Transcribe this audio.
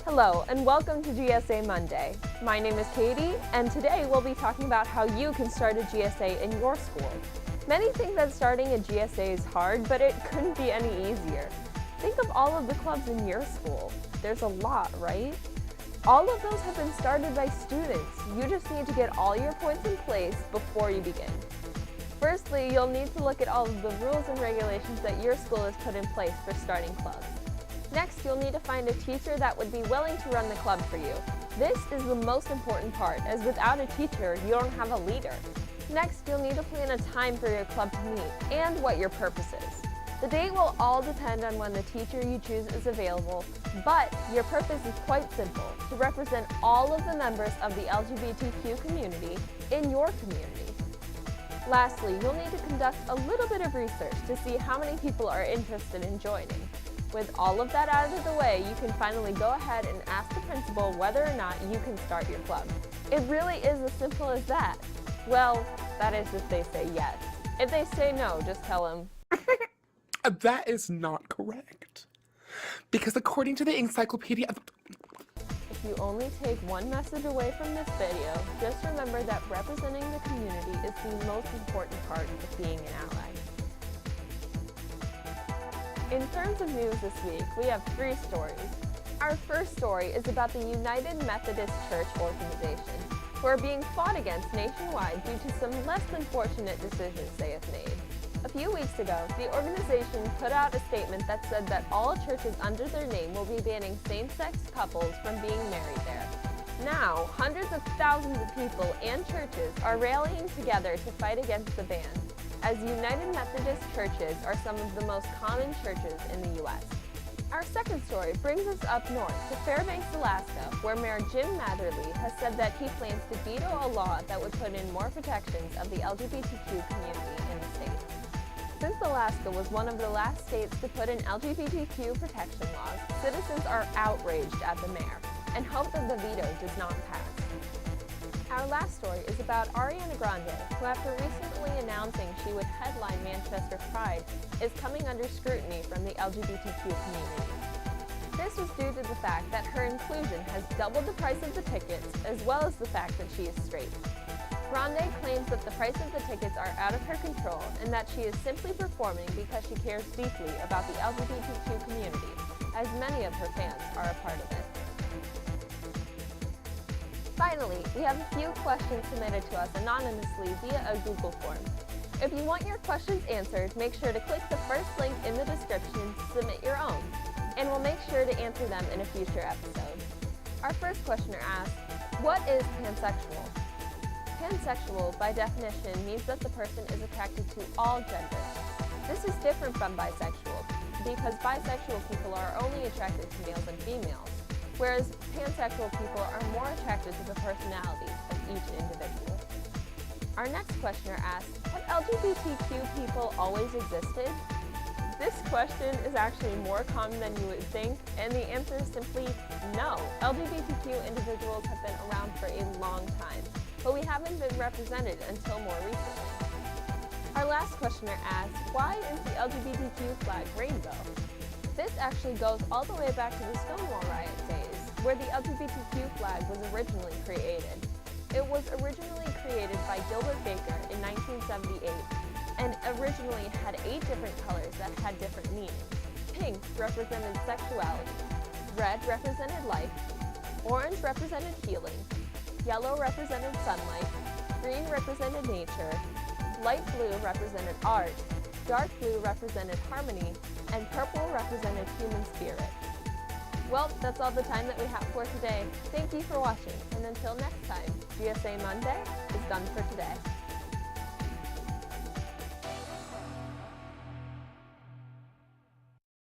Hello, and welcome to GSA Monday. My name is Katie, and today we'll be talking about how you can start a GSA in your school. Many think that starting a GSA is hard, but it couldn't be any easier. Think of all of the clubs in your school. There's a lot, right? All of those have been started by students. You just need to get all your points in place before you begin. Firstly, you'll need to look at all of the rules and regulations that your school has put in place for starting clubs. Next, you'll need to find a teacher that would be willing to run the club for you. This is the most important part, as without a teacher, you don't have a leader. Next, you'll need to plan a time for your club to meet and what your purpose is. The date will all depend on when the teacher you choose is available, but your purpose is quite simple: to represent all of the members of the LGBTQ community in your community. Lastly, you'll need to conduct a little bit of research to see how many people are interested in joining. With all of that out of the way, you can finally go ahead and ask the principal whether or not you can start your club. It really is as simple as that. Well, that is if they say yes. If they say no, just tell them. That is not correct. Because according to the Encyclopedia of... If you only take one message away from this video, just remember that representing the community is the most important part of being an ally. In terms of news this week, we have 3 stories. Our first story is about the United Methodist Church organization, who are being fought against nationwide due to some less than fortunate decisions they have made. A few weeks ago, the organization put out a statement that said that all churches under their name will be banning same-sex couples from being married there. Now, hundreds of thousands of people and churches are rallying together to fight against the ban, as United Methodist churches are some of the most common churches in the U.S. Our second story brings us up north to Fairbanks, Alaska, where Mayor Jim Matherly has said that he plans to veto a law that would put in more protections of the LGBTQ community in the state. Since Alaska was one of the last states to put in LGBTQ protection laws, citizens are outraged at the mayor and hope that the veto does not pass. Our last story is about Ariana Grande, who after recently announcing she would headline Manchester Pride, is coming under scrutiny from the LGBTQ community. This was due to the fact that her inclusion has doubled the price of the tickets, as well as the fact that she is straight. Grande claims that the price of the tickets are out of her control and that she is simply performing because she cares deeply about the LGBTQ community, as many of her fans are a part of it. Finally, we have a few questions submitted to us anonymously via a Google form. If you want your questions answered, make sure to click the first link in the description to submit your own, and we'll make sure to answer them in a future episode. Our first questioner asks, what is pansexual? Pansexual, by definition, means that the person is attracted to all genders. This is different from bisexual, because bisexual people are only attracted to males and females, whereas pansexual people are more attracted to the personalities of each individual. Our next questioner asks, have LGBTQ people always existed? This question is actually more common than you would think, and the answer is simply no. LGBTQ individuals have been around for a long time, but we haven't been represented until more recently. Our last questioner asks, why is the LGBTQ flag rainbow? This actually goes all the way back to the Stonewall riot days, where the LGBTQ flag was originally created. It was originally created by Gilbert Baker in 1978, and originally had 8 different colors that had different meanings. Pink represented sexuality, red represented life, orange represented healing, yellow represented sunlight, green represented nature, light blue represented art, dark blue represented harmony, and purple represented human spirit. Well, that's all the time that we have for today. Thank you for watching, and until next time, GSA Monday is done for today.